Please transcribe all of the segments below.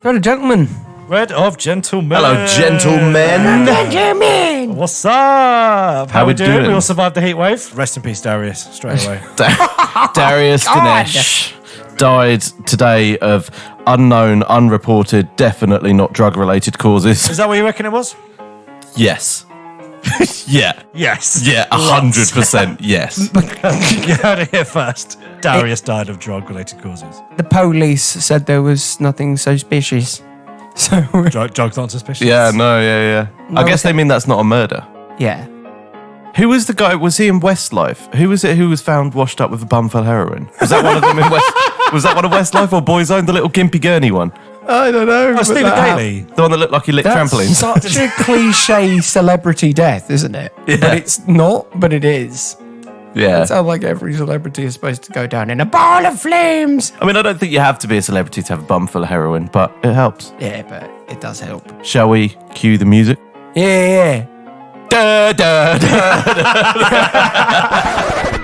Hello, gentlemen. Red of Gentlemen. Hello, gentlemen. Gentlemen. What's up? How we doing? We all survived the heat wave. Rest in peace, Darius, straight away. Darius Dinesh died today of unknown, unreported, definitely not drug-related causes. Is that what you reckon it was? Yes. Yeah. Yes. Yeah, 100% yes. You heard it here first. Darius died of drug-related causes. The police said there was nothing suspicious. So, Drugs aren't suspicious? Yeah, yeah. I guess they mean that's not a murder. yeah. Who was the guy? Was he in Westlife? Who was it who was found washed up with a bum full of heroin? Was that one of them in West? Was that one of Westlife or Boyzone, the little gimpy gurney one? I don't know. Oh, Stephen Daly. The one that looked like he licked trampolines? Such a cliche celebrity death, isn't it? Yeah. But it's not, but it is. Yeah. It sounds like every celebrity is supposed to go down in a ball of flames. I mean, I don't think you have to be a celebrity to have a bum full of heroin, but it helps. Yeah, but it does help. Shall we cue the music? Yeah. Da, da, da.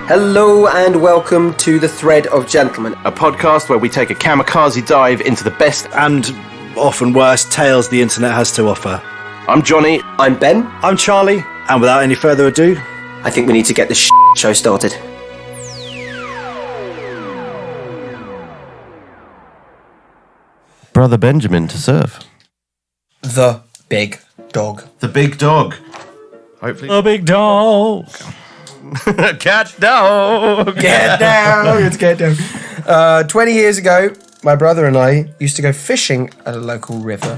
Hello and welcome to The Thread of Gentlemen, A podcast where we take a kamikaze dive into the best. And often worse tales the internet has to offer. I'm Johnny. I'm Ben. I'm Charlie, and without any further ado, I think we need to get this show started. Brother Benjamin to serve. The Big Dog. The big dog. Hopefully. A big dog. Cat dog. Get down. Let's get down. 20 years ago, my brother and I used to go fishing at a local river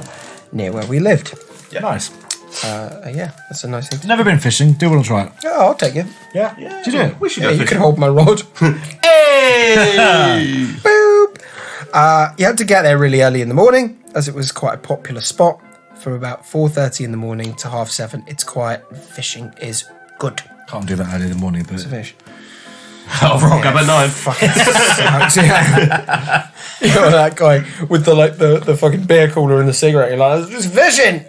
near where we lived. Yeah, nice. Yeah, that's a nice thing to do. Never been fishing. Do want to try it. Oh, I'll take you. Yeah? Did you do it? We should Yeah, you can hold my rod. Hey! Boop. You had to get there really early in the morning, as it was quite a popular spot. From about 4:30 in the morning to 7:30, it's quiet. Fishing is good. Can't do that early in the morning, but... Fish. I'll rock up at 9. Fucking sucks, yeah. You know that guy with the fucking beer cooler and the cigarette. You're like, just fishing.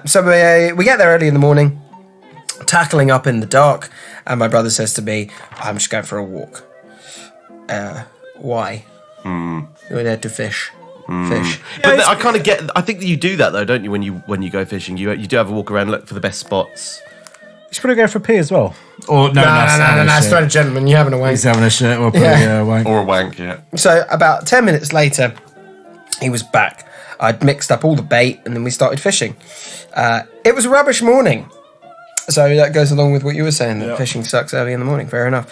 So we get there early in the morning, tackling up in the dark, and my brother says to me, "I'm just going for a walk." Why? You're there to fish. Fish. But I kind of get. I think that you do that though, don't you? When you go fishing, you do have a walk around, look for the best spots. He's probably going for a pee as well. Or no, No, straight a gentleman. You're having a wank. He's having a shit or probably Yeah. a wank. Or a wank, yeah. So about 10 minutes later, he was back. I'd mixed up all the bait and then we started fishing. It was a rubbish morning. So that goes along with what you were saying, that fishing sucks early in the morning. Fair enough.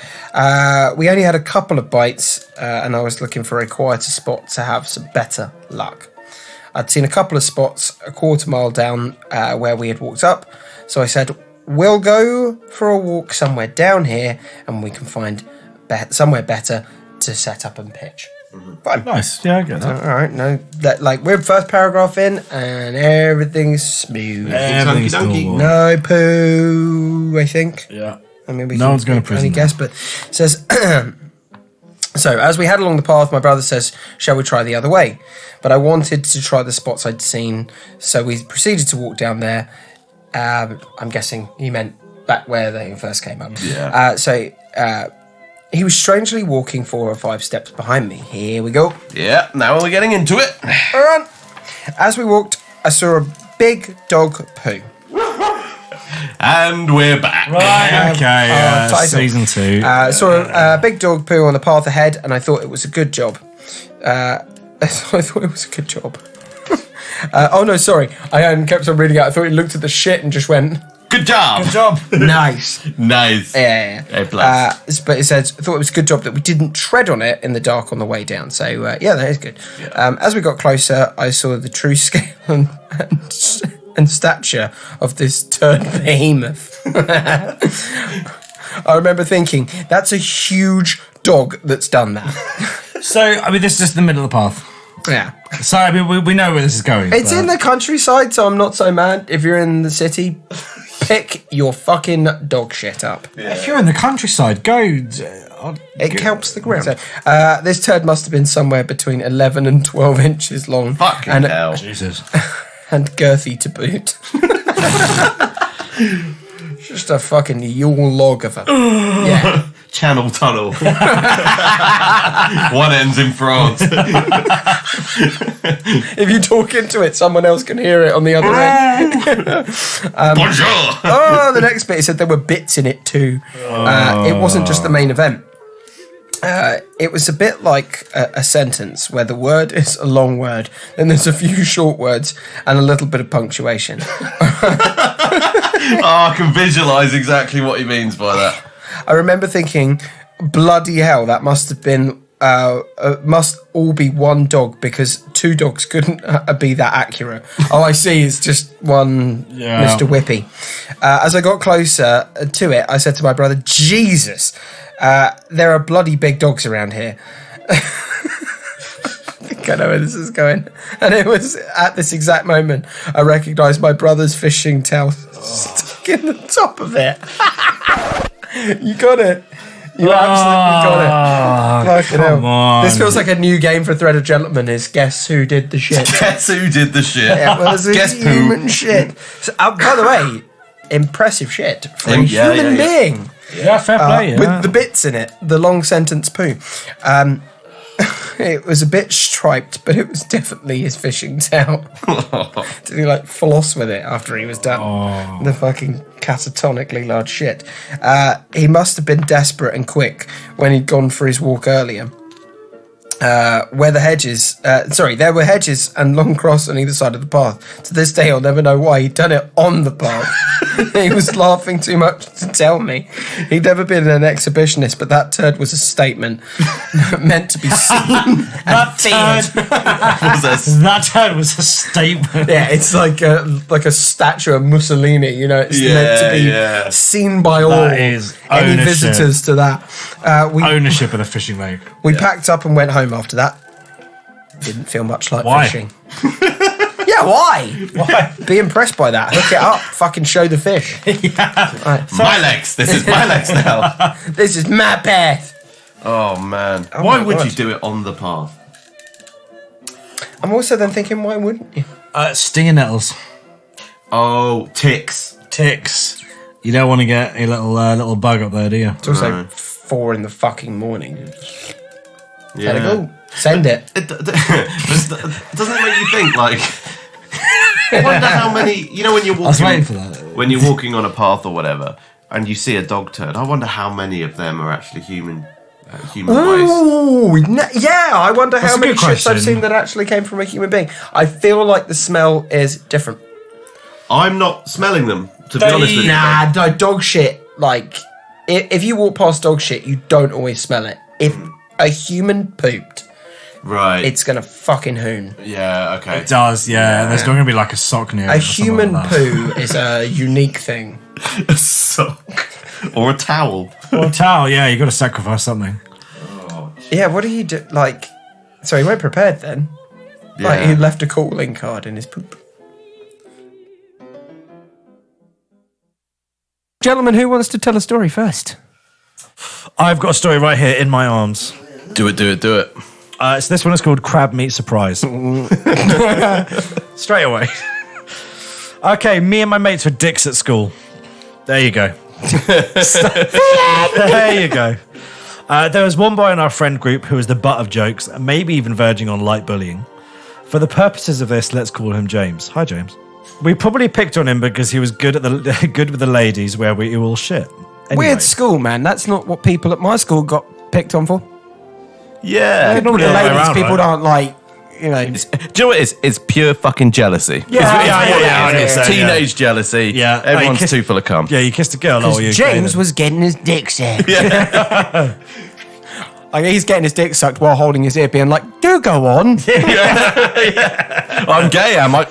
We only had a couple of bites and I was looking for a quieter spot to have some better luck. I'd seen a couple of spots a quarter mile down where we had walked up. So I said, we'll go for a walk somewhere down here and we can find somewhere better to set up and pitch. Fine. Nice. Yeah, I get that. All right, no, we're first paragraph in and everything's smooth. Everything's normal. No poo, I think. Yeah. I mean, No one's going to prison only guess, but it says. So as we head along the path, my brother says, "Shall we try the other way?" But I wanted to try the spots I'd seen, so we proceeded to walk down there. I'm guessing he meant back where they first came up. Yeah. He was strangely walking 4 or 5 steps behind me. Here we go. Yeah. Now we're getting into it. All right. As we walked, I saw a big dog poo. And we're back. Right, okay. title. Season 2. Saw a big dog poo on the path ahead, and I thought it was a good job. I thought it was a good job. Oh no, sorry. I hadn't kept on reading it. I thought he looked at the shit and just went, Good job. Good job. nice. Nice. Yeah. A plus. But it says, I thought it was a good job that we didn't tread on it in the dark on the way down. So, yeah, that is good. Yeah. As we got closer, I saw the true scale and stature of this turd behemoth. I remember thinking, that's a huge dog that's done that. So, I mean, this is just the middle of the path. Yeah. So, I mean, we know where this is going. It's in the countryside, so I'm not so mad. If you're in the city, pick your fucking dog shit up. Yeah. If you're in the countryside, go... It helps the ground. So, this turd must have been somewhere between 11 and 12 inches long. Fucking hell. Jesus. And girthy to boot. Just a fucking yawl log of a... yeah. Channel tunnel. One ends in France. If you talk into it, someone else can hear it on the other end. Bonjour. Oh, the next bit, he said there were bits in it too. It wasn't just the main event. It was a bit like a sentence where the word is a long word, then there's a few short words and a little bit of punctuation. I can visualise exactly what he means by that. I remember thinking, bloody hell, that must have been, must all be one dog because two dogs couldn't be that accurate. All I see is just one Mr. Whippy. As I got closer to it, I said to my brother, Jesus, there are bloody big dogs around here. I think I know where this is going. And it was at this exact moment I recognised my brother's fishing tail stuck in the top of it. You got it. You absolutely got it. Fucking hell. on. This feels like a new game for Thread of Gentlemen is Guess Who Did the Shit. Guess who did the shit? Yeah, well, it's a Guess who? human shit. So, by the way, impressive shit for a Yeah, human yeah. being. Yeah, fair play. Yeah. With the bits in it, the long sentence poo. It was a bit striped, but it was definitely his fishing tail. Did he like floss with it after he was done? The fucking catatonically large shit. He must have been desperate and quick when he'd gone for his walk earlier. There were hedges and long grass on either side of the path. To this day, I'll never know why he'd done it on the path. He was laughing too much to tell me. He'd never been an exhibitionist, but that turd was a statement meant to be seen and feared. That turn was a statement. Yeah, it's like a statue of Mussolini. You know, it's meant to be seen by all. That is any ownership. visitors to that. Ownership of the fishing lake. We packed up and went home after that. Didn't feel much like Why? fishing. Yeah, why? Be impressed by that. Hook it up. Fucking show the fish. My legs. This is my legs now. This is my path. Oh, man. Oh Why my would God. you do it on the path? I'm also then thinking, why wouldn't you? Stinging nettles. Oh, ticks. Ticks. You don't want to get a little bug up there, do you? It's also 4 in the fucking morning. Yeah. Let it go. Send it. Doesn't it make you think, like... I wonder how many... You know when you're I was waiting walking... for that. When you're walking on a path or whatever, and you see a dog turd, I wonder how many of them are actually human waste. Ooh, yeah, I wonder That's how a many good ships I've question. seen that actually came from a human being. I feel like the smell is different. I'm not smelling them, to be honest with you. Nah, no, dog shit, like, if you walk past dog shit, you don't always smell it. If a human pooped, Right. it's gonna fucking hoon. Yeah, okay. It does, yeah. And there's not going to be like a sock near it A or something human like that. poo is a unique thing. A sock. Or a towel. Or a towel, yeah. You got to sacrifice something. Yeah, what do you do? Like, so he weren't prepared then. Like, he left a calling card in his poop. Gentlemen, who wants to tell a story first? I've got a story right here in my arms. Do it. So this one is called Crab Meat Surprise. Straight away. Okay, me and my mates were dicks at school. There you go. There you go. There was one boy in our friend group who was the butt of jokes, and maybe even verging on light bullying. For the purposes of this, let's call him James. Hi, James. We probably picked on him because he was good with the ladies, where we all shit. Anyway. Weird school, man. That's not what people at my school got picked on for. Yeah. Normally, the the other way ladies, around, people right? aren't like, you know. Do you know what it is? It's pure fucking jealousy. Yeah, It's teenage jealousy. Yeah. Everyone's kissed- too full of cum. Yeah, you kissed a girl. Oh, you James was getting his dick sucked. Yeah. Like, he's getting his dick sucked while holding his ear, being like, "Do go on." I'm gay, am I?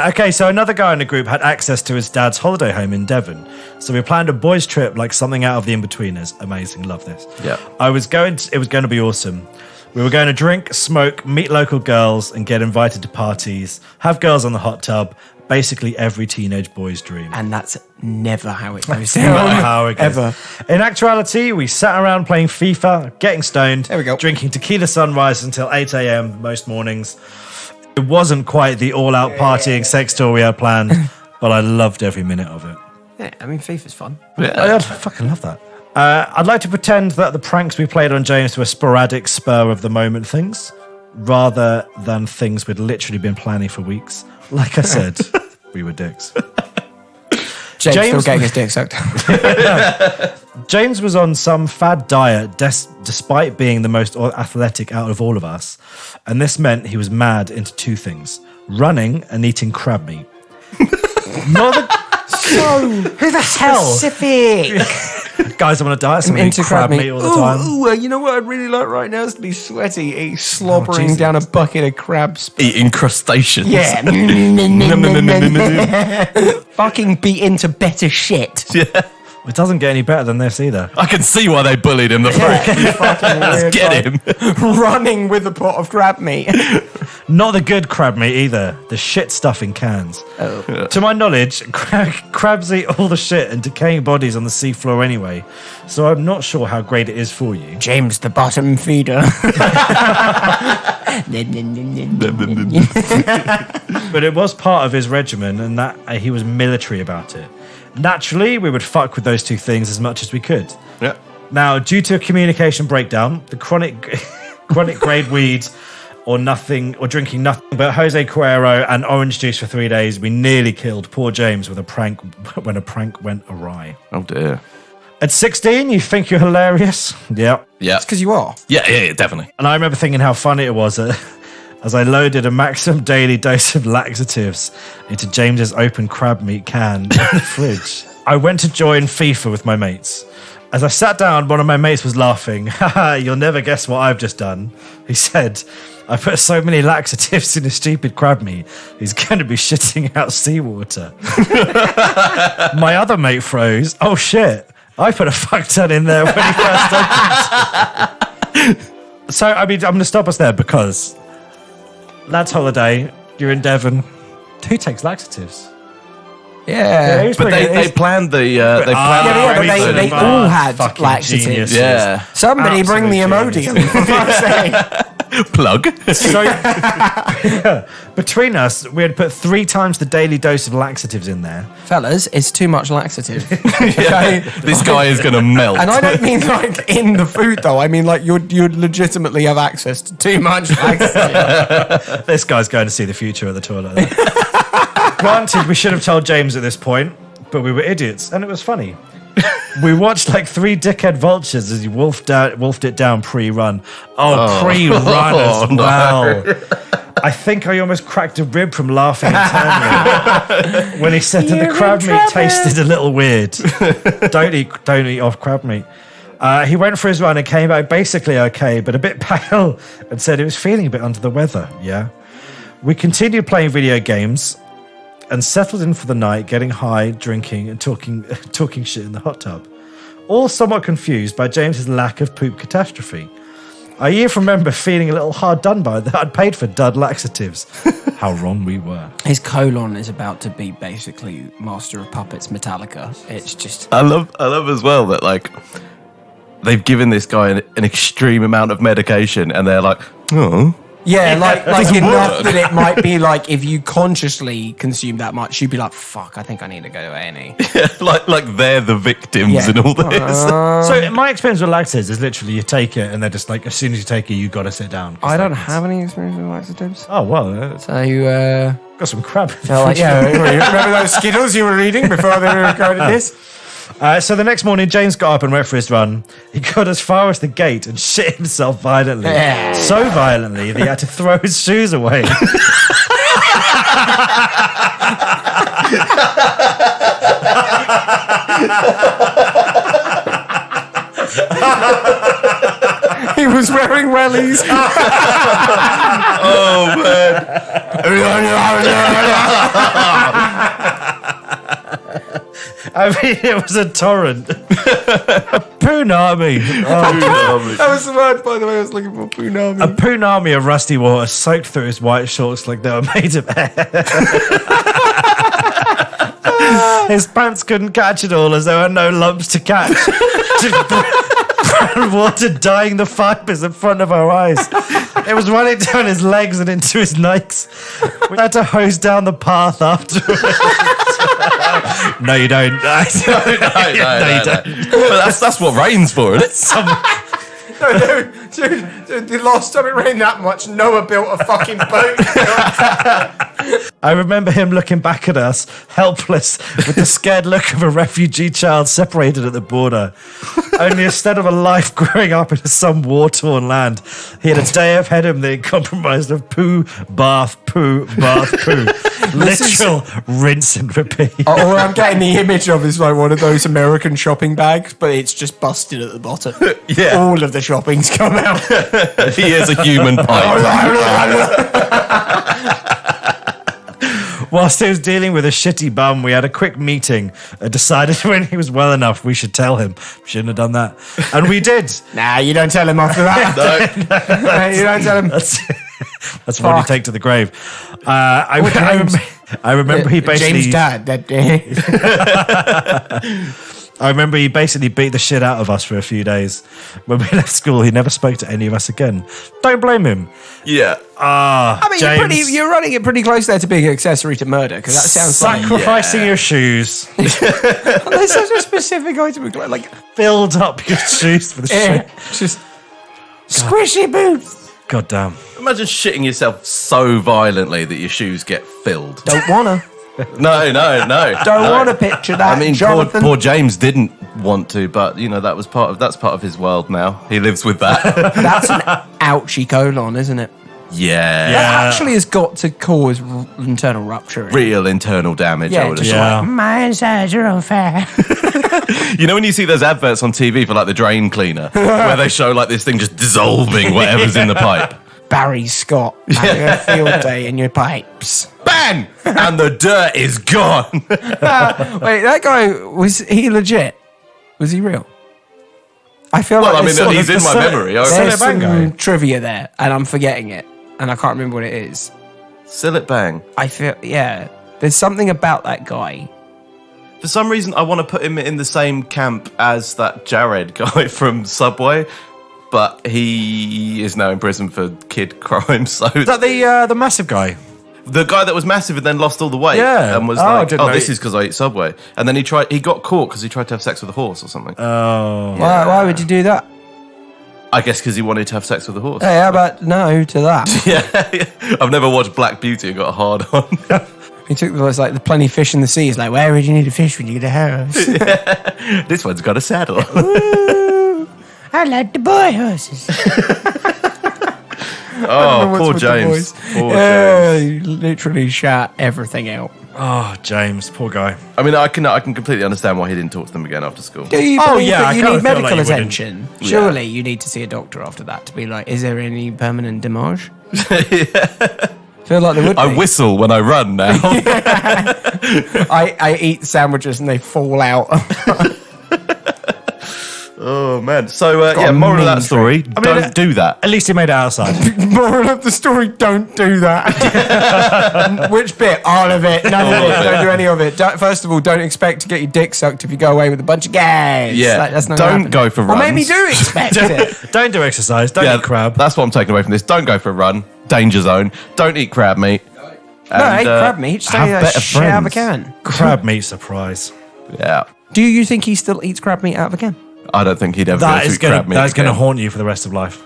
Okay, so another guy in the group had access to his dad's holiday home in Devon. So we planned a boys' trip like something out of The In-Betweeners. Amazing, love this. Yeah. It was going to be awesome. We were going to drink, smoke, meet local girls, and get invited to parties, have girls on the hot tub, basically every teenage boy's dream. And that's never how it goes Not down. how it goes. Ever. In actuality, we sat around playing FIFA, getting stoned, There we go. drinking tequila sunrise until 8 a.m. most mornings. It wasn't quite the all-out partying sex tour we had planned, but I loved every minute of it. Yeah, I mean, FIFA's fun. I fucking love that. I'd like to pretend that the pranks we played on James were sporadic, spur-of-the-moment things, rather than things we'd literally been planning for weeks. Like I said, we were dicks. James still getting his dick sucked. James was on some fad diet despite being the most athletic out of all of us. And this meant he was mad into two things: running and eating crab meat. Not the... who the hell? Specific. Guys, I'm on a diet, so I'm into eating crab meat all the time. You know what I'd really like right now is to be sweaty, slobbering down a bucket of crabs. Eating crustaceans. Yeah. Fucking be into better shit. Yeah. It doesn't get any better than this either. I can see why they bullied him. The Let's get him. Running with a pot of crab meat. Not the good crab meat either. The shit stuff in cans. Oh. Yeah. To my knowledge, crabs eat all the shit and decaying bodies on the seafloor anyway. So I'm not sure how great it is for you. James the bottom feeder. But it was part of his regimen, and that he was military about it. Naturally, we would fuck with those two things as much as we could. Yeah. Now, due to a communication breakdown, the chronic grade weed or drinking nothing but Jose Cuervo and orange juice for 3 days, we nearly killed poor James with a prank when a prank went awry. Oh dear. At 16, you think you're hilarious? Yeah. Yeah. It's because you are. Yeah, definitely. And I remember thinking how funny it was as I loaded a maximum daily dose of laxatives into James's open crab meat can in the fridge. I went to join FIFA with my mates. As I sat down, one of my mates was laughing. Haha, you'll never guess what I've just done. He said, I put so many laxatives in his stupid crab meat, he's going to be shitting out seawater. My other mate froze. Oh shit, I put a fuck ton in there when he first opened. So, I mean, I'm going to stop us there because lads' holiday, you're in Devon. Who takes laxatives? Yeah. But they planned the they they all had fucking laxatives. geniuses. Yeah. Somebody bring the Absolute Imodium, for fuck's sake. Plug. So, between us, we had put 3 times the daily dose of laxatives in there. Fellas, it's too much laxative. This guy is going to melt. And I don't mean like in the food though. I mean like you'd legitimately have access to too much laxative. This guy's going to see the future of the toilet. Granted, we should have told James at this point, but we were idiots, and it was funny. We watched like 3 dickhead vultures as he wolfed it down pre-run. Pre-run as well. I think I almost cracked a rib from laughing internally when he said that the crab meat tasted a little weird. Don't eat off crab meat. He went for his run and came back basically okay, but a bit pale, and said he was feeling a bit under the weather. Yeah. We continued playing video games and settled in for the night, getting high, drinking, and talking shit in the hot tub. All somewhat confused by James's lack of poop catastrophe. I even remember feeling a little hard done by that I'd paid for dud laxatives. How wrong we were. His colon is about to be basically Master of Puppets Metallica. It's just... I love as well that like they've given this guy an extreme amount of medication and they're like, oh. Yeah, like enough that it might be like if you consciously consume that much, you'd be like, "Fuck, I think I need to go to A&E." Yeah, like they're the victims in all this. So my experience with laxatives is literally you take it and they're just like, as soon as you take it, you got to sit down. I don't have any experience with laxatives. Oh well, So got some crab. Remember those Skittles you were reading before they recorded this? So the next morning, James got up and went for his run. He got as far as the gate and shit himself violently. Yeah. So violently that he had to throw his shoes away. He was wearing wellies. Oh man. I mean, it was a torrent. A punami. That was the word, by the way, I was looking for. Punami. A punami of rusty water soaked through his white shorts like they were made of air. His pants couldn't catch it all as there were no lumps to catch. water dyeing the fibers in front of our eyes. It was running down his legs and into his legs. We had to hose down the path afterwards. No, you don't. No, you don't. But that's what rain's for, isn't it? Dude, the last time it rained that much, Noah built a fucking boat. I remember him looking back at us, helpless, with the scared look of a refugee child separated at the border. Only instead of a life growing up in some war-torn land, he had a day ahead of him that compromised of poo, bath, poo. Literal rinse and repeat. All I'm getting the image of is like one of those American shopping bags, but it's just busted at the bottom. Yeah. All of the shopping's come out. He is a human pipe. Whilst he was dealing with a shitty bum, we had a quick meeting and decided when he was well enough, we should tell him. We shouldn't have done that. And we did. Nah, you don't tell him after that. No. You don't tell him. That's what you take to the grave. I remember he basically... James died that day. I remember he basically beat the shit out of us for a few days. When we left school, he never spoke to any of us again. Don't blame him. Yeah. I mean, James, you're running it pretty close there to being accessory to murder, because that sounds sacrificing your shoes. There's such a specific item, like Filled up your shoes with shit. just squishy boots. God damn. Imagine shitting yourself so violently that your shoes get filled. Don't wanna. No. Don't want to picture that. I mean, Jonathan. poor James didn't want to, but you know that's part of his world now. He lives with that. That's an ouchie colon, isn't it? Yeah. That actually has got to cause internal rupture. Real internal damage. I would just assume. like, my insides are on fire. You know when you see those adverts on TV for like the drain cleaner, where they show like this thing just dissolving whatever's in the pipe. Barry Scott having a field day in your pipes. Bang! And the dirt is gone. Wait, that guy, was he legit? Was he real? I feel Well, like I mean, there's he's in my memory. There's Bang some guy. trivia there, and I'm forgetting it, and I can't remember what it is. Sillet Bang. I feel, there's something about that guy. For some reason, I want to put him in the same camp as that Jared guy from Subway, but he is now in prison for kid crimes. So Is that the massive guy? the guy that was massive and then lost all the weight, Yeah. and was Oh, I like, didn't "Oh, know this he- is because I eat Subway." And then he got caught because he tried to have sex with a horse or something. Oh. Why would you do that? I guess because he wanted to have sex with a horse. Hey, how about no to that? Yeah, I've never watched Black Beauty and got a hard on. He took the plenty fish in the sea. He's like, where would you need a fish when you get a house? This one's got a saddle. Ooh, I like the boy horses. Oh, What's poor with the James. boys? Poor Yeah, James. he literally shot everything out. Oh, James, poor guy. I mean, I can completely understand why he didn't talk to them again after school. Do you Oh, believe yeah, that I you kinda need feel medical like you wouldn't. attention? Surely you need to see a doctor after that to be like, is there any permanent damage? Feel like there would be. I whistle when I run now. I eat sandwiches and they fall out. Oh man! So Got a moral of mean that story: don't do that. At least he made it outside. Moral of the story, don't do that. Which bit? All of it. None of All it. of it. Don't do any of it. First of all, don't expect to get your dick sucked if you go away with a bunch of guys. Yeah, That's not don't gonna happen. go for Or maybe runs. do expect it. Don't do exercise. Don't eat crab. That's what I'm taking away from this. Don't go for a run. Danger zone. Don't eat crab meat. No, eat crab meat. Just have take a better shit out of a friends. can. Crab meat surprise. Yeah, Do you think he still eats crab meat out of a can? I don't think he'd ever That go is through crab meat. going to again. haunt you for the rest of life.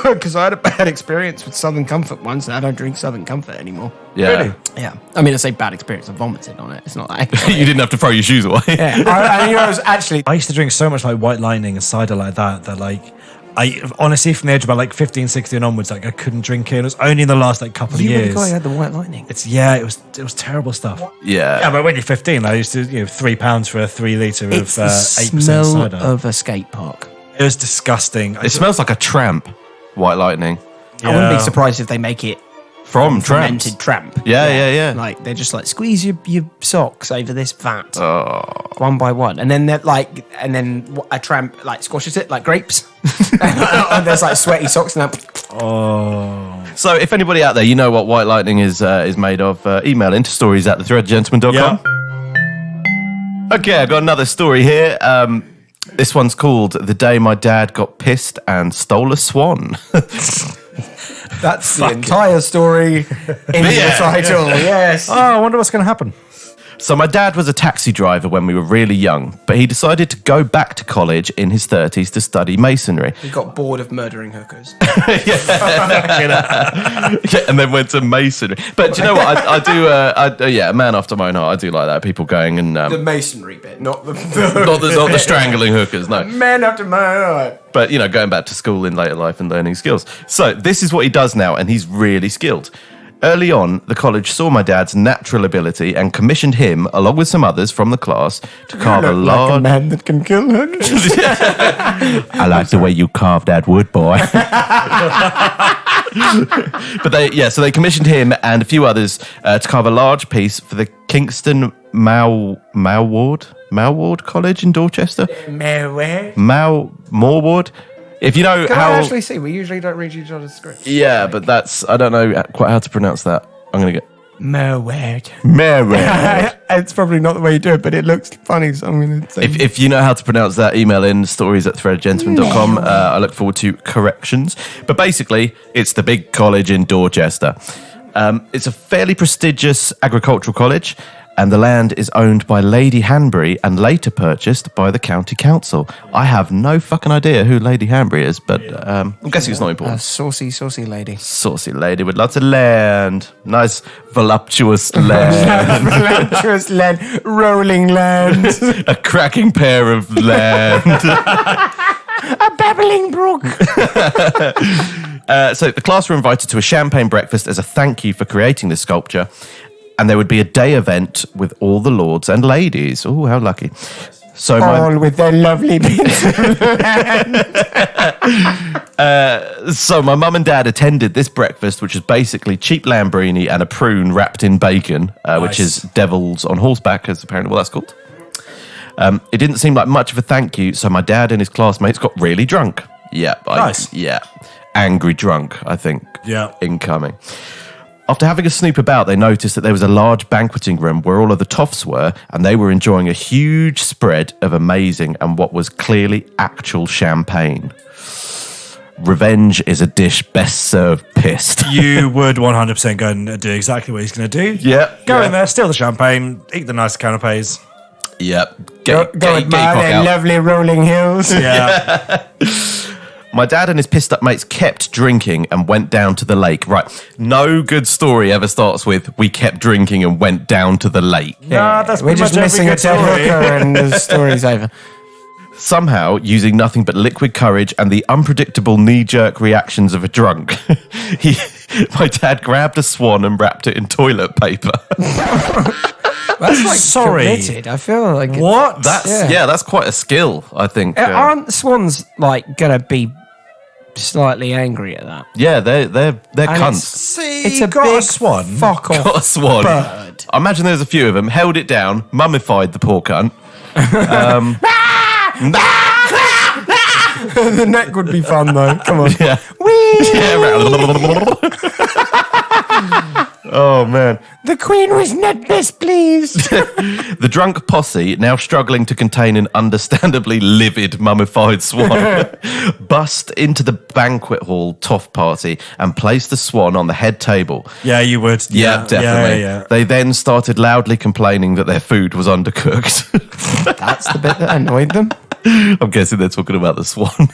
Because I had a bad experience with Southern Comfort once, and I don't drink Southern Comfort anymore. Yeah, Really? Yeah. I mean, I say bad experience. I vomited on it. It's not that. you didn't have to throw your shoes away. Yeah. I was actually. I used to drink so much like White Lightning and cider like that I honestly, from the age of about like 15, 16 onwards, like I couldn't drink it. It was only in the last like couple of You were the years. guy who had the white lightning. It was terrible stuff. Yeah. Yeah, but when you're 15, I used to £3 for a 3 litre of It's the 8% smell cider. of a skate park. It was disgusting. It smells like a tramp. White Lightning I wouldn't be Yeah. surprised if they make it from tramps. fermented tramp. Yeah. Like they're just like squeeze your socks over this vat Oh. one by one, and then a tramp like squashes it like grapes, and there's like sweaty socks and that. Oh. So if anybody out there, you know what White Lightning is made of, email into stories@thethreadgentleman.com. Okay, I've got another story here. This one's called "The Day My Dad Got Pissed and Stole a Swan." That's the entire story in the title. Yes. Oh, I wonder what's going to happen. So my dad was a taxi driver when we were really young, but he decided to go back to college in his 30s to study masonry. He got bored of murdering hookers. And then went to masonry. But do you know what? I do, a man after my own heart. I do like that. People going and... The masonry bit, not the... not the strangling hookers, no. Man after my own heart. But, going back to school in later life and learning skills. So this is what he does now, and he's really skilled. Early on, the college saw my dad's natural ability and commissioned him, along with some others from the class, to carve a large... Like a man that can kill hookers. I like the way you carve that wood, boy. But so they commissioned him and a few others to carve a large piece for the Kingston Malward College in Dorchester. Malward. If you know Can how... I actually see? We usually don't read each other's scripts. Yeah, but I don't know quite how to pronounce that. I'm going to get... Merward. It's probably not the way you do it, but it looks funny, so I'm going to say... If you know how to pronounce that, email in stories@threadgentleman.com. I look forward to corrections. But basically, it's the big college in Dorchester. It's a fairly prestigious agricultural college, and the land is owned by Lady Hanbury and later purchased by the county council. I have no fucking idea who Lady Hanbury is, but I'm guessing it's not important. Saucy lady. Saucy lady with lots of land. Nice, voluptuous land. Voluptuous land. Rolling land. A cracking pair of land. A babbling brook. So the class were invited to a champagne breakfast as a thank you for creating this sculpture. And there would be a day event with all the lords and ladies. Oh, how lucky. So all with their lovely bits of land. So my mum and dad attended this breakfast, which is basically cheap Lambrini and a prune wrapped in bacon, which is devils on horseback, as apparently what that's called. It didn't seem like much of a thank you, so my dad and his classmates got really drunk. Yeah. Nice. Yeah. Angry drunk, I think. Yeah. Incoming. After having a snoop about, they noticed that there was a large banqueting room where all of the toffs were, and they were enjoying a huge spread of amazing and what was clearly actual champagne. Revenge is a dish best served pissed. You would 100% go and do exactly what he's going to do. Yeah. Go in there, steal the champagne, eat the nice canapes. Yep. Go admire their lovely rolling hills. Yeah. My dad and his pissed up mates kept drinking and went down to the lake. Right. No good story ever starts with, we kept drinking and went down to the lake. Nah, that's We're pretty just much missing every a good dead story. hooker and the story's over. Somehow, using nothing but liquid courage and the unpredictable knee-jerk reactions of a drunk, my dad grabbed a swan and wrapped it in toilet paper. That's like Sorry. committed. I feel like What? That's quite a skill, I think. aren't swans like gonna be slightly angry at that? Yeah, they're cunts. See, It's a got big a swan. fuck off. Got a swan. bird. I imagine there's a few of them. Held it down, mummified the poor cunt. The neck would be fun though. Come on. Yeah. Oh man. The Queen was not best pleased. The drunk posse, now struggling to contain an understandably livid mummified swan, bust into the banquet hall toff party and placed the swan on the head table. Yeah, you would. Yeah, definitely. Yeah. They then started loudly complaining that their food was undercooked. That's the bit that annoyed them. I'm guessing they're talking about the swan.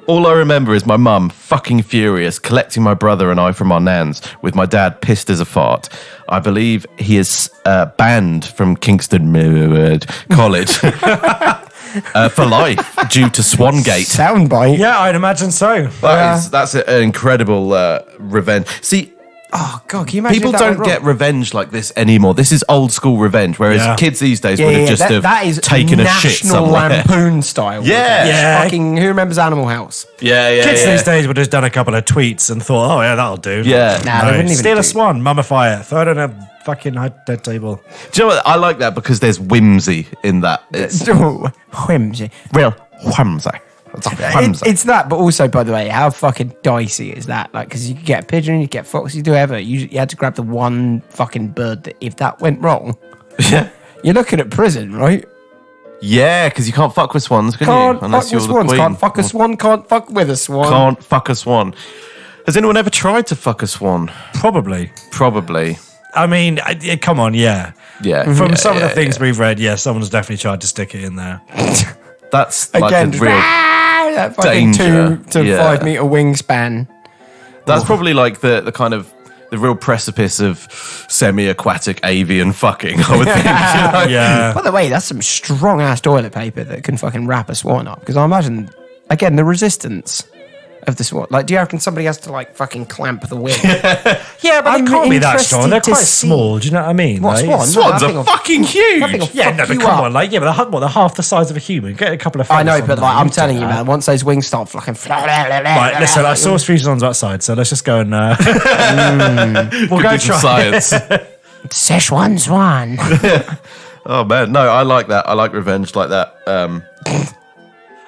All I remember is my mum, fucking furious, collecting my brother and I from our nans, with my dad pissed as a fart. I believe he is banned from Kingston College for life due to Swangate. Soundbite. Yeah, I'd imagine so. That's an incredible revenge. See, Oh God, can you imagine? people if that don't went get wrong? revenge like this anymore. This is old school revenge, whereas Yeah. kids these days would have just that is taken a shit National somewhere. Lampoon style. Yeah. Yeah. Fucking who remembers Animal House? Yeah. Kids these days would have done a couple of tweets and thought, oh, yeah, that'll do. Yeah. Nah, they wouldn't even Steal do- a swan, mummify it, throw it on a fucking dead table. Do you know what? I like that because there's whimsy in that. It's Oh, whimsy. real whimsy. It's a whimsy. It's that, but also, by the way, how fucking dicey is that? Like, because you could get a pigeon, you could get fox, you do whatever. You had to grab the one fucking bird that, if that went wrong, Yeah. you're looking at prison, right? Yeah, because you can't fuck with swans, can Can't you? Unless fuck you're with the swans. queen. Can't fuck a swan. Can't fuck with a swan. Can't fuck a swan. Has anyone ever tried to fuck a swan? Probably. Probably. I mean, come on, yeah. Yeah. From yeah, some of the yeah, things yeah. we've read, yeah, someone's definitely tried to stick it in there. That's Again, like a real. that fucking danger. 2 to Yeah. 5 meter wingspan. That's probably like the kind of the real precipice of semi-aquatic avian fucking. I would think. You know? Yeah. By the way, that's some strong ass toilet paper that can fucking wrap a swan up. Because I imagine, again, the resistance of the swan. Like, do you reckon somebody has to like fucking clamp the wing? Yeah, but I'm they can't be that strong. They're interested to quite see- small. Do you know what I mean? What, Like, swans? Swans Nothing are will- fucking huge. nothing will Yeah, fuck no, but you come up. on, like, yeah, but they're half the size of a human. Get a couple of I feathers know, on but them, like I'm can do telling you, that. man, once those wings start fucking Right, listen, I saw Sweezen's outside, so let's just go and we'll go Good try. science. Szechuan swan. Oh man, no, I like that. I like revenge like that.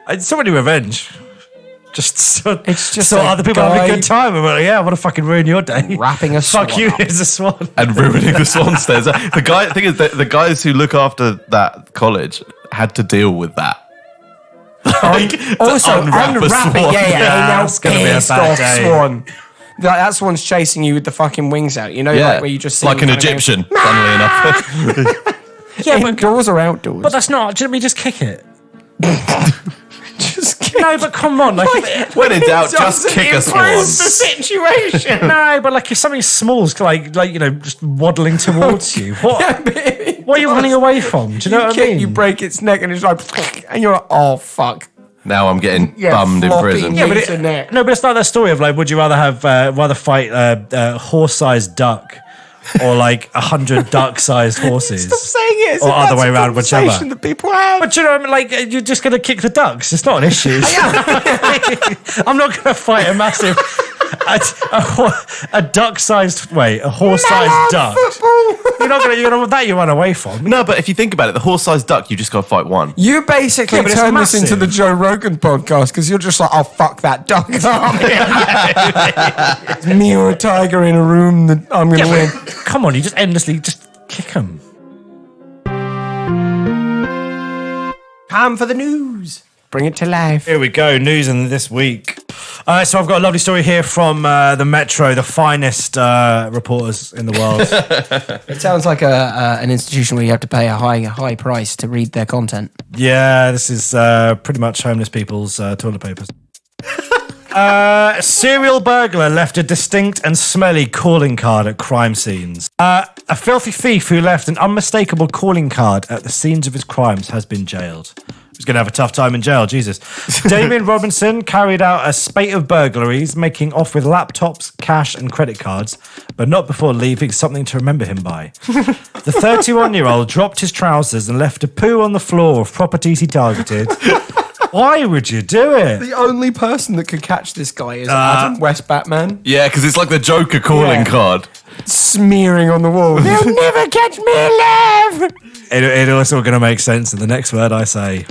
It's not really revenge. Just It's just so a other people have a guy good time. And we're like, yeah, I want to fucking ruin your day. Wrapping a Fuck swan you, up. it's a swan. And ruining the swan stairs. The thing is, the guys who look after that college had to deal with that. Like, to Also, unwrap a unwrap it. swan. Yeah, Yeah, now it's gonna be a pissed bad off day. swan. Like, that swan's chasing you with the fucking wings out. You know, Yeah, like where you just see like them an kinda go, Egyptian, funnily enough. Yeah, but indoors or outdoors. But that's not. Didn't we just kick it? just No, but come on, like, if When in doubt, just kick a swan. situation. no, but like if something small's like you know just waddling towards you, what are you running away from? Do you know what I mean? You break its neck and it's like, and you're like, oh fuck. Now I'm getting Yeah, bummed in floppy prison. knee. but to neck. no, but it's like that story of like, would you rather fight a horse-sized duck or like 100 duck-sized horses? Stop saying it. It's Or a other way natural around, whichever. conversation that people have. But you know, what I mean, like you're just gonna kick the ducks. It's not an issue. I'm not gonna fight a massive, a duck-sized, a horse-sized duck. You're gonna that you run away from. No, but if you think about it, the horse-sized duck, you just got to fight one. You basically Yeah, but it's turn this into massive. the Joe Rogan podcast because you're just like, oh, fuck that duck. It's me or a tiger in a room that I'm going to win. Come on, you just endlessly just kick them. Time for the news. Bring it to life. Here we go, news in this week. So I've got a lovely story here from the Metro, the finest reporters in the world. It sounds like an institution where you have to pay a high price to read their content. Yeah, this is pretty much homeless people's toilet papers. A serial burglar left a distinct and smelly calling card at crime scenes. A filthy thief who left an unmistakable calling card at the scenes of his crimes has been jailed. He's going to have a tough time in jail, Jesus. Damien Robinson carried out a spate of burglaries, making off with laptops, cash and credit cards, but not before leaving something to remember him by. The 31-year-old dropped his trousers and left a poo on the floor of properties he targeted. Why would you do it? The only person that could catch this guy is Adam West Batman, Yeah, because it's like the Joker calling Yeah. card. smearing on the wall. They'll never catch me alive. It also going to make sense in the next word I say.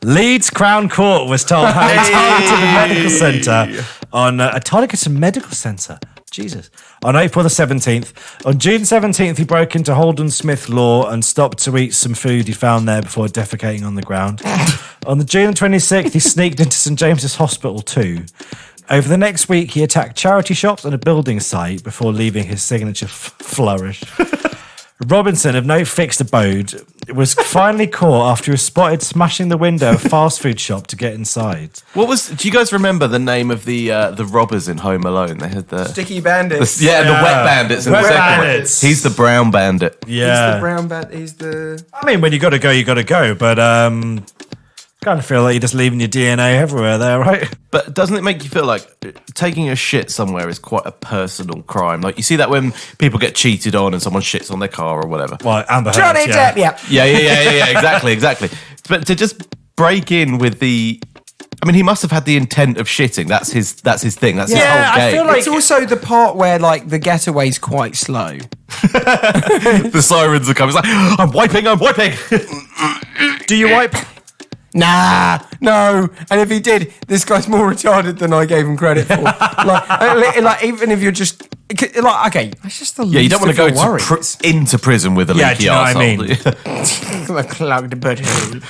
Leeds Crown Court was told how he targeted a medical centre on a targeted medical centre. Jesus. On April the 17th. On June 17th, he broke into Holden Smith Law and stopped to eat some food he found there before defecating on the ground. On the June 26th, he sneaked into St James's Hospital too. Over the next week, he attacked charity shops and a building site before leaving his signature flourish. Robinson, of no fixed abode, was finally caught after he was spotted smashing the window of a fast food shop to get inside. What was? Do you guys remember the name of the robbers in Home Alone? They had the Sticky bandits. the wet bandits in Wet the second one. bandits. He's the brown bandit. Yeah. He's the brown bat. He's the. I mean, when you got to go, you got to go. But kind of feel like you're just leaving your DNA everywhere there, right? But doesn't it make you feel like taking a shit somewhere is quite a personal crime? Like you see that when people get cheated on and someone shits on their car or whatever. Well, Amber Heard, Johnny yeah. Depp, yeah. Yeah. Exactly. But to just break in with the, I mean, he must have had the intent of shitting. That's his thing. That's his Yeah, whole I game. feel like- It's also the part where, like, the getaway's quite slow. The sirens are coming. It's like, I'm wiping. Do you wipe? Nah, no. And if he did, this guy's more retarded than I gave him credit for. like, even if you're just Like, okay, it's just the Yeah, you don't want to go worries. into prison with a Yeah, leaky do you know what I arsehole. A clogged butthole.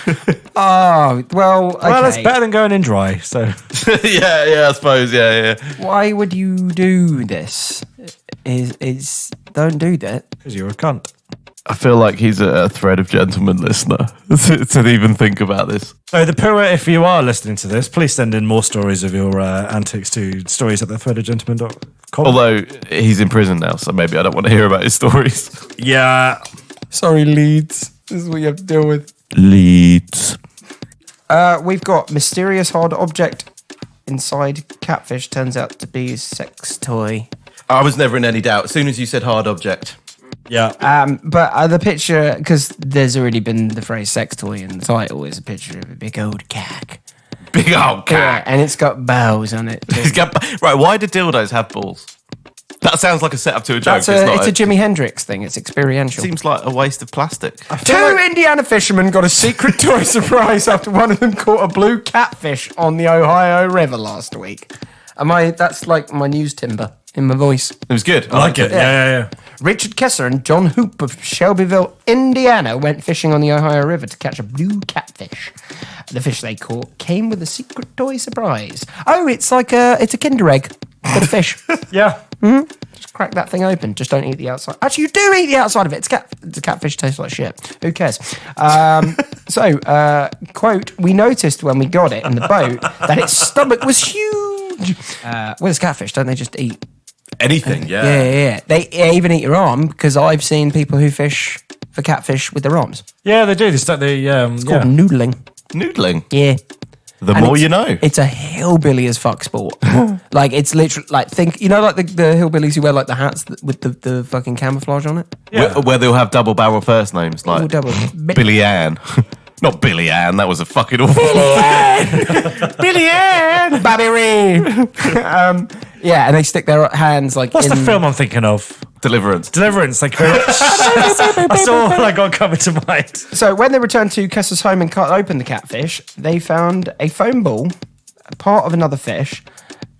Oh, well, okay. Well, it's better than going in dry. So yeah, I suppose. Yeah. Why would you do this? Is don't do that. because you're a cunt. I feel like he's a thread of gentleman listener to even think about this. So the Pua, if you are listening to this, please send in more stories of your antics to stories@thethreadofgentleman.com. Although he's in prison now, so maybe I don't want to hear about his stories. Yeah. Sorry, Leeds. This is what you have to deal with. Leeds. We've got mysterious hard object inside catfish turns out to be a sex toy. I was never in any doubt. As soon as you said hard object. Yeah. But the picture, because there's already been the phrase sex toy in the title, is a picture of a big old cack. Big old cat. Yeah, and it's got bows on it. Right, why do dildos have balls? That sounds like a setup to a joke. It's a Jimi Hendrix thing. It's experiential. Seems like a waste of plastic. Two Indiana fishermen got a secret toy surprise after one of them caught a blue catfish on the Ohio River last week. That's like my news timber in my voice. It was good. I like it. Yeah. Richard Kessler and John Hoop of Shelbyville, Indiana, went fishing on the Ohio River to catch a blue catfish. The fish they caught came with a secret toy surprise. Oh, it's like it's a Kinder Egg, but a fish. Yeah. Just crack that thing open. Just don't eat the outside. Actually, you do eat the outside of it. The catfish tastes like shit. Who cares? Quote, we noticed when we got it in the boat that its stomach was huge. With catfish, don't they just eat? Anything, yeah. Yeah. They even eat your arm, because I've seen people who fish for catfish with their arms. Yeah, they do. It's called noodling. Noodling. Yeah. The more you know. It's a hillbilly as fuck sport. Like, it's literally, like, think, you know, like the hillbillies who wear, like, the hats with the fucking camouflage on it? Yeah. Where they'll have double barrel first names, like All double. Billy Ann. Not Billy Ann, that was a fucking awful. Billy Ann! Bobby Reed! Yeah, and they stick their hands, like, What's the film I'm thinking of? Deliverance. Thank you very much. That's all I got coming to mind. So when they returned to Kessler's home and cut open the catfish, they found a foam ball, a part of another fish,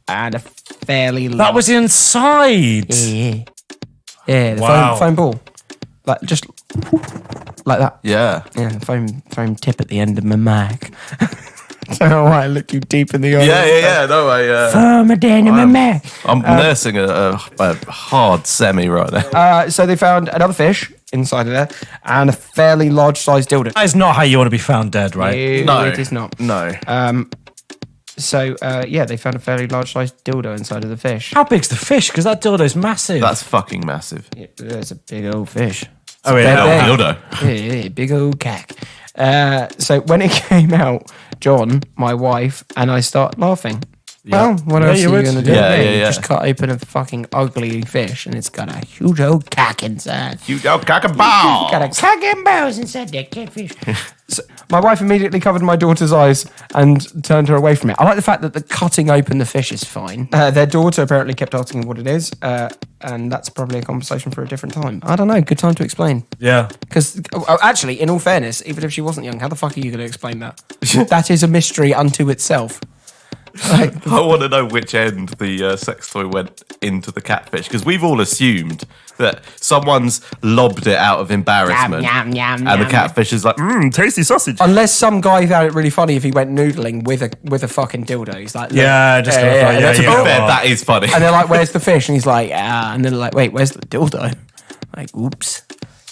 and a fairly large... That was inside. Yeah, the Wow. foam ball. Like, just like that. Yeah. Yeah, the foam tip at the end of my Mac. I don't know why I looked you deep in the eye. Yeah. No, Foam at the end of my Mac. I'm nursing a hard semi right now. So they found another fish inside of there and a fairly large-sized dildo. That is not how you want to be found dead, right? No. It is not. No. So, they found a fairly large-sized dildo inside of the fish. How big's the fish? Because that dildo's massive. That's fucking massive. Yeah, it's a big old fish. Oh, yeah. Dildo. Yeah, big old cack. So when it came out, John, my wife, and I start laughing. Well, what else are you going to do? Yeah. Just cut open a fucking ugly fish and it's got a huge old cack inside. Huge old cock and ball. Got a cack and balls inside that catfish. So my wife immediately covered my daughter's eyes and turned her away from it. I like the fact that the cutting open the fish is fine. Their daughter apparently kept asking what it is, and that's probably a conversation for a different time. I don't know. Good time to explain. Yeah. Because, actually, in all fairness, even if she wasn't young, how the fuck are you going to explain that? That is a mystery unto itself. Like, I want to know which end the sex toy went into the catfish, because we've all assumed that someone's lobbed it out of embarrassment, Yum, yum, and the yum. catfish is like, tasty sausage. unless some guy found it really funny if he went noodling with a fucking dildo. He's like, look. Yeah, To be yeah. fair, that is funny. And they're like, where's the fish? And he's like, and then they're like, wait, where's the dildo? Like, oops.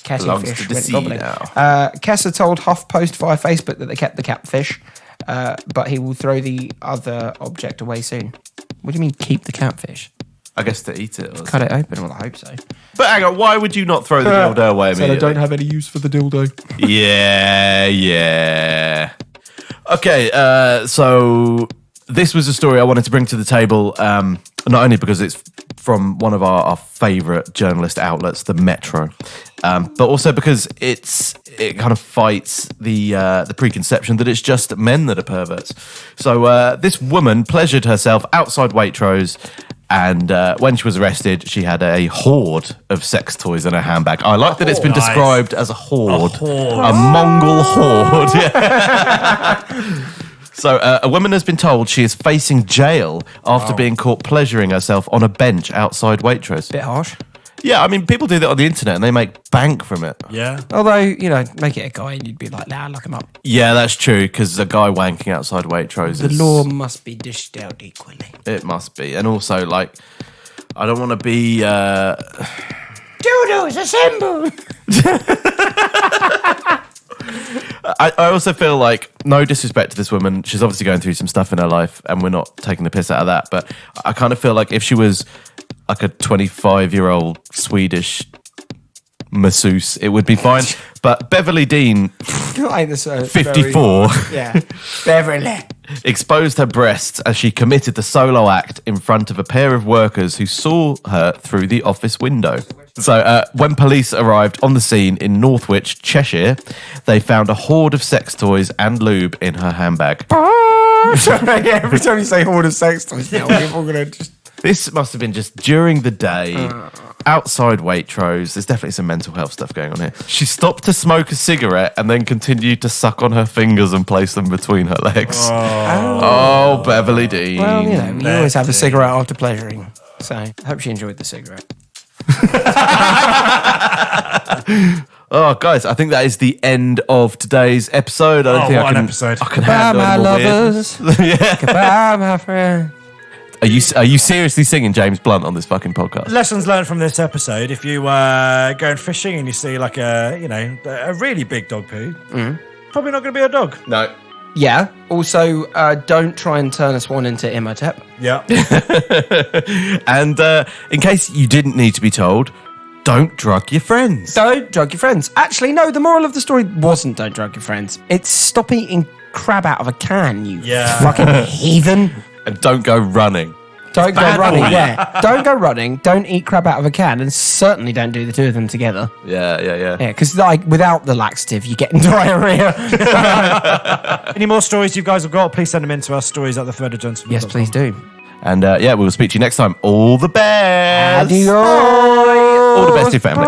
Catching Belongs fish to the went sea gobbling. now. Kessler told HuffPost via Facebook that they kept the catfish, but he will throw the other object away soon. What do you mean, keep the catfish? I guess to eat it. Cut it open? Well, I hope so. But hang on, why would you not throw the dildo away So immediately? they don't have any use for the dildo. Yeah. Okay, so this was a story I wanted to bring to the table, not only because it's from one of our favourite journalist outlets, the Metro, but also because it kind of fights the preconception that it's just men that are perverts. So this woman pleasured herself outside Waitrose, and when she was arrested, she had a hoard of sex toys in her handbag. I like that it's been Nice. described as a hoard. A hoard. A Mongol hoard. Yeah. So, a woman has been told she is facing jail after being caught pleasuring herself on a bench outside Waitrose. Bit harsh. Yeah, I mean, people do that on the internet and they make bank from it. Yeah. Although, make it a guy and you'd be like, nah, lock him up. Yeah, that's true, because a guy wanking outside Waitrose The law must be dished out equally. It must be. And also, like, I don't want to be... Dildos assemble! I also feel like, no disrespect to this woman, she's obviously going through some stuff in her life and we're not taking the piss out of that, but I kind of feel like if she was like a 25-year-old Swedish masseuse, it would be fine. But Beverly Dean, 54, yeah, Beverly, exposed her breasts as she committed the solo act in front of a pair of workers who saw her through the office window. So when police arrived on the scene in Northwich, Cheshire, they found a hoard of sex toys and lube in her handbag. Yeah, every time you say hoard of sex toys, now people are going to just... This must have been just during the day, outside Waitrose. There's definitely some mental health stuff going on here. She stopped to smoke a cigarette and then continued to suck on her fingers and place them between her legs. Oh, Beverly Dean. Well, you always have a cigarette after pleasuring. So I hope she enjoyed the cigarette. Oh, guys, I think that is the end of today's episode. I don't think what I can, an episode. I can Goodbye, handle my any more lovers. Goodbye, my friend. Are you seriously singing James Blunt on this fucking podcast? Lessons learned from this episode: if you going fishing and you see like a really big dog poo, probably not going to be a dog. No. Yeah. Also, don't try and turn a swan into Imhotep. Yeah. And in case you didn't need to be told, don't drug your friends. Don't drug your friends. Actually, no, the moral of the story wasn't don't drug your friends. It's stop eating crab out of a can, you fucking heathen. And don't go running. Don't go bad running, for you. yeah. Don't go running. Don't eat crab out of a can. And certainly don't do the two of them together. Yeah. Yeah, because without the laxative, you get diarrhea. Any more stories you guys have got? Please send them in to us. stories@thethreadofgentleman.com. Yes, please do. And we'll speak to you next time. All the best. Adios. All the best to your family.